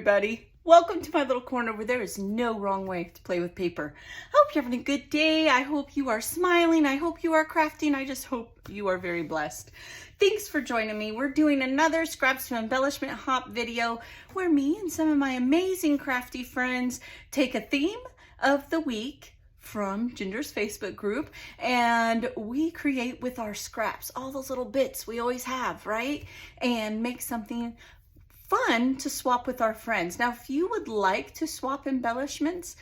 everybody. Welcome to my little corner where there is no wrong way to play with paper. I hope you're having a good day. I hope you are smiling. I hope you are crafting. I just hope you are very blessed. Thanks for joining me. We're doing another Scraps to Embellishment Hop video where me and some of my amazing crafty friends take a theme of the week from Ginger's Facebook group and we create with our scraps, all those little bits we always have, right? And make something fun to swap with our friends. Now, if you would like to swap embellishments,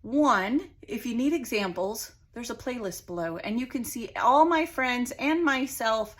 if you need examples, there's a playlist below and you can see all my friends and myself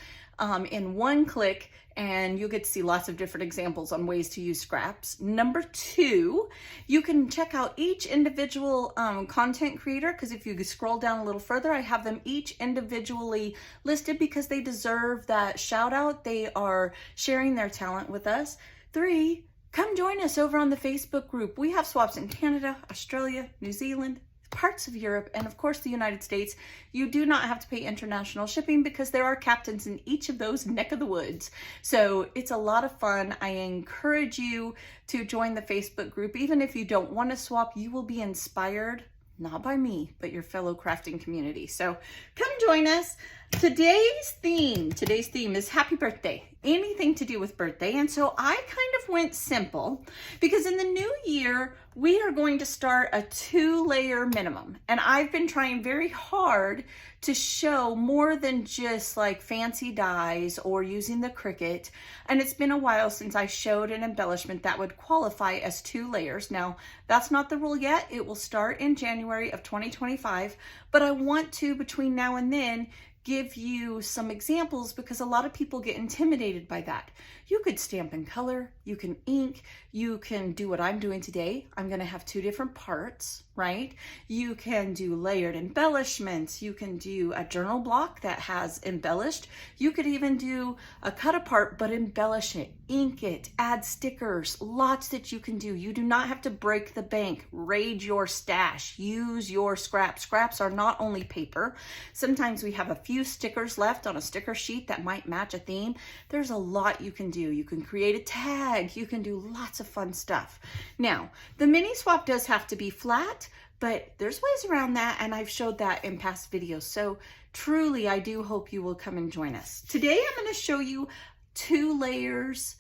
in one click, and you'll get to see lots of different examples on ways to use scraps. Number two, you can check out each individual content creator, because if you scroll down a little further, I have them each individually listed because they deserve that shout out. They are sharing their talent with us. Three, come join us over on the Facebook group. We have swaps in Canada, Australia, New Zealand, parts of Europe, and of course the United States. You do not have to pay international shipping because there are captains in each of those neck of the woods. So it's a lot of fun. I encourage you to join the Facebook group. Even if you don't want to swap, you will be inspired, not by me, but your fellow crafting community. So come join us. Today's theme is happy birthday, anything to do with birthday. And so I kind of went simple because in the new year, we are going to start a 2-layer minimum. And I've been trying very hard to show more than just like fancy dies or using the Cricut. And it's been a while since I showed an embellishment that would qualify as 2 layers. Now, that's not the rule yet. It will start in January of 2025, but I want to, between now and then, give you some examples because a lot of people get intimidated by that. You could stamp in color, you can ink, you can do what I'm doing today. I'm going to have 2 different parts, right? You can do layered embellishments. You can do a journal block that has embellished. You could even do a cut apart, but embellish it, ink it, add stickers, lots that you can do. You do not have to break the bank, raid your stash, use your scraps. Scraps are not only paper. Sometimes we have a few stickers left on a sticker sheet that might match a theme. There's a lot you can do. You can create a tag. You can do lots of fun stuff. Now, the mini swap does have to be flat, but there's ways around that, and I've showed that in past videos. So truly, I do hope you will come and join us. Today, I'm going to show you 2 layers,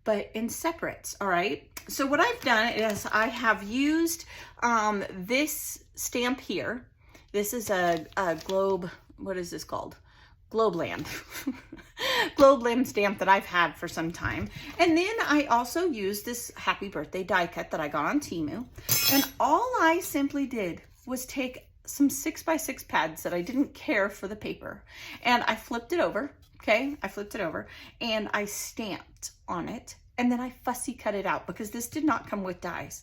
but in separates, all right? So what I've done is I have used this stamp here. This is a globe, what is this called? Globeland. Globeland stamp that I've had for some time. And then I also used this happy birthday die cut that I got on Temu. And all I simply did was take some 6x6 pads that I didn't care for the paper. And I flipped it over, okay? I flipped it over and I stamped on it. And then I fussy cut it out because this did not come with dies.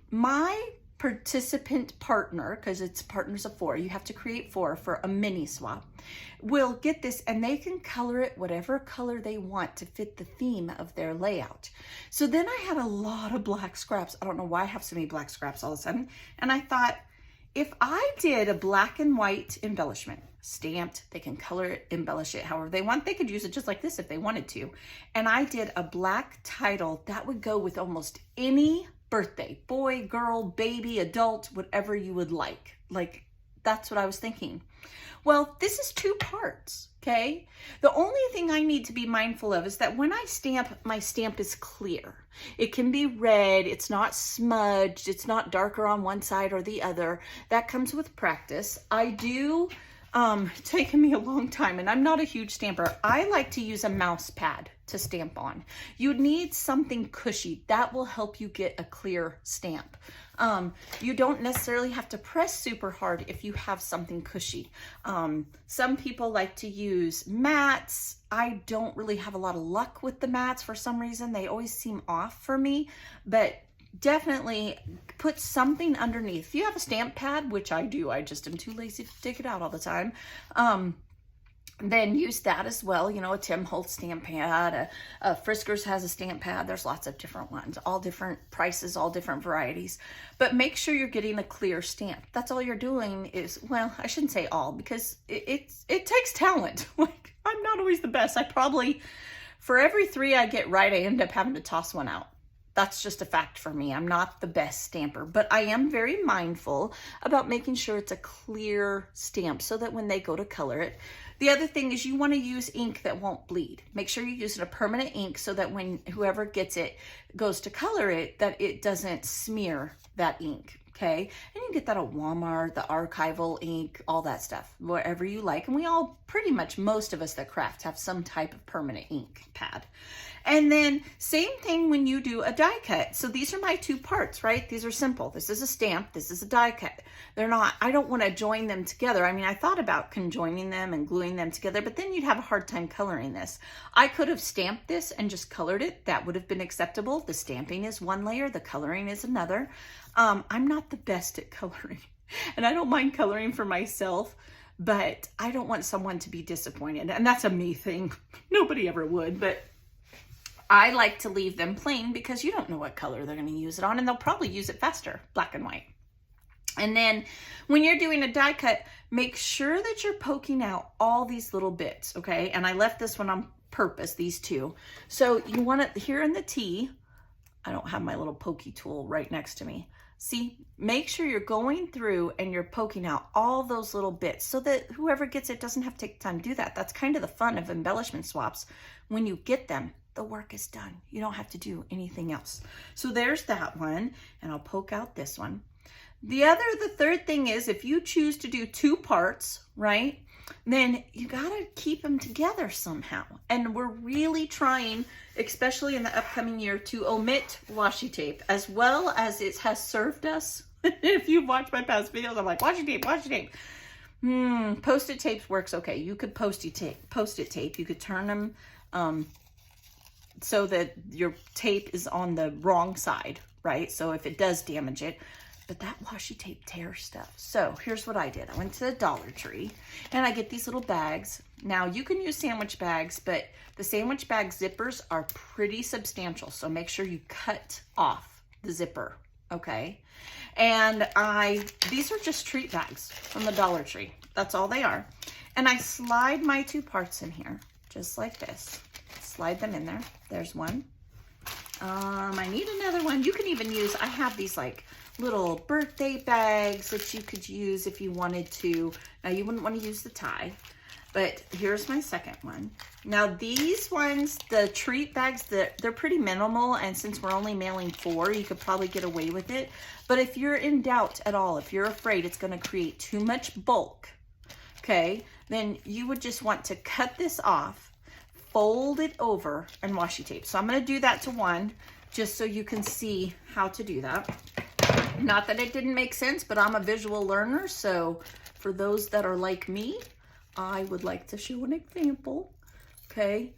My participant partner, because it's partners of 4, you have to create 4 for a mini swap, will get this and they can color it whatever color they want to fit the theme of their layout. So then I had a lot of black scraps. I don't know why I have so many black scraps all of a sudden. And I thought, if I did a black and white embellishment, stamped, they can color it, embellish it however they want. They could use it just like this if they wanted to. And I did a black title that would go with almost any birthday, boy, girl, baby, adult, whatever you would like. Like, that's what I was thinking. Well, this is 2 parts, okay? The only thing I need to be mindful of is that when I stamp, my stamp is clear. It can be red, it's not smudged, it's not darker on one side or the other. That comes with practice. I do, taken me a long time, and I'm not a huge stamper. I like to use a mouse pad to stamp on. You need something cushy that will help you get a clear stamp. You don't necessarily have to press super hard if you have something cushy. Some people like to use mats. I don't really have a lot of luck with the mats for some reason. They always seem off for me, but definitely put something underneath. If you have a stamp pad, which I do, I just am too lazy to take it out all the time, then use that as well. You know, a Tim Holtz stamp pad, a Friskers has a stamp pad. There's lots of different ones, all different prices, all different varieties. But make sure you're getting a clear stamp. That's all you're doing is, well, I shouldn't say all, because it takes talent. Like, I'm not always the best. I probably, for every 3 I get right, I end up having to toss one out. That's just a fact for me. I'm not the best stamper, but I am very mindful about making sure it's a clear stamp so that when they go to color it. The other thing is you want to use ink that won't bleed. Make sure you're using a permanent ink so that when whoever gets it goes to color it, that it doesn't smear that ink. Okay, and you can get that at Walmart, the archival ink, all that stuff, wherever you like. And we all, pretty much most of us that craft have some type of permanent ink pad. And then same thing when you do a die cut. So these are my two parts, right? These are simple. This is a stamp, this is a die cut. They're not, I don't want to join them together. I mean, I thought about conjoining them and gluing them together, but then you'd have a hard time coloring this. I could have stamped this and just colored it. That would have been acceptable. The stamping is one layer, the coloring is another. I'm not the best at coloring, and I don't mind coloring for myself, but I don't want someone to be disappointed. And that's a me thing. Nobody ever would, but I like to leave them plain because you don't know what color they're going to use it on, and they'll probably use it faster, black and white. And then when you're doing a die cut, make sure that you're poking out all these little bits, okay? And I left this one on purpose, these two. So you want it here in the T. I don't have my little pokey tool right next to me. See, make sure you're going through and you're poking out all those little bits so that whoever gets it doesn't have to take time to do that. That's kind of the fun of embellishment swaps. When you get them, the work is done. You don't have to do anything else. So there's that one, and I'll poke out this one. The third thing is if you choose to do two parts, right, then you gotta keep them together somehow. And we're really trying, especially in the upcoming year, to omit washi tape, as well as it has served us. If you've watched my past videos, I'm like, washi tape, washi tape. Post-it tapes works okay. You could post-it tape. You could turn them so that your tape is on the wrong side, right? So if it does damage it, but that washi tape tears stuff. So here's what I did. I went to the Dollar Tree and I get these little bags. Now you can use sandwich bags, but the sandwich bag zippers are pretty substantial. So make sure you cut off the zipper, okay? And these are just treat bags from the Dollar Tree. That's all they are. And I slide my two parts in here, just like this. Slide them in there. There's one. I need another one. You can even use, I have these like little birthday bags that you could use if you wanted to. Now you wouldn't want to use the tie, but here's my second one. Now these ones, the treat bags, they're pretty minimal, and since we're only mailing 4, you could probably get away with it. But if you're in doubt at all, if you're afraid it's going to create too much bulk, okay, then you would just want to cut this off, fold it over, and washi tape. So I'm going to do that to one just so you can see how to do that. Not that it didn't make sense, but I'm a visual learner, so for those that are like me, I would like to show an example. Okay,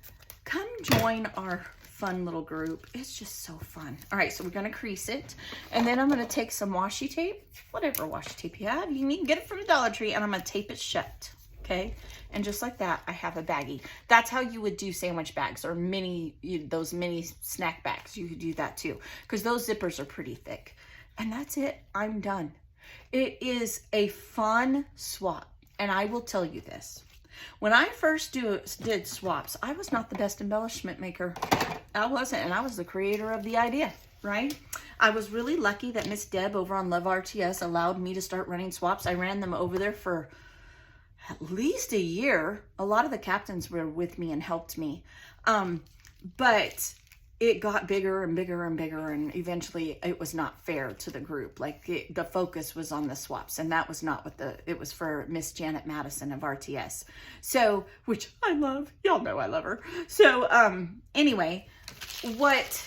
come join our fun little group. It's just so fun. All right, so we're gonna crease it, and then I'm gonna take some washi tape, whatever washi tape you have. You can get it from the Dollar Tree, and I'm gonna tape it shut. Okay, and just like that, I have a baggie. That's how you would do sandwich bags or those mini snack bags. You could do that too, because those zippers are pretty thick. And that's it. I'm done. It is a fun swap. And I will tell you this. When I first did swaps, I was not the best embellishment maker. I wasn't. And I was the creator of the idea, right? I was really lucky that Miss Deb over on Love RTS allowed me to start running swaps. I ran them over there for at least a year. A lot of the captains were with me and helped me. But it got bigger and bigger and bigger, and eventually it was not fair to the group. Like the focus was on the swaps, and that was not what it was for Miss Janet Madison of RTS. So, which I love, y'all know I love her. So anyway, what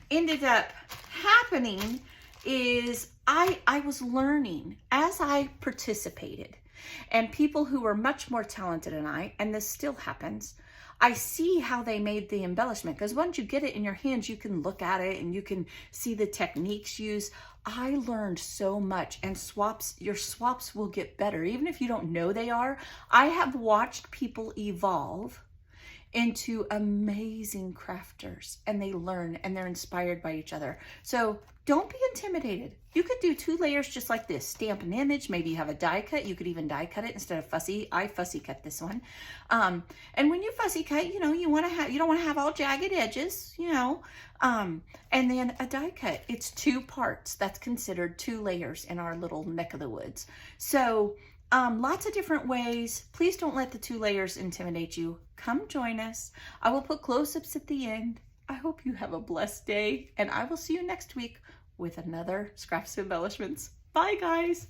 ended up happening is I was learning as I participated, and people who were much more talented than I, and this still happens, I see how they made the embellishment, because once you get it in your hands, you can look at it and you can see the techniques used. I learned so much, and your swaps will get better, even if you don't know they are. I have watched people evolve into amazing crafters, and they learn and they're inspired by each other. So don't be intimidated. You could do 2 layers just like this. Stamp an image. Maybe you have a die cut. You could even die cut it instead of fussy. I fussy cut this one. And when you fussy cut, you know, you don't want to have all jagged edges, you know. And then a die cut. It's 2 parts. That's considered 2 layers in our little neck of the woods. So lots of different ways. Please don't let the 2 layers intimidate you. Come join us. I will put close-ups at the end. I hope you have a blessed day, and I will see you next week with another Scraps of Embellishments. Bye, guys.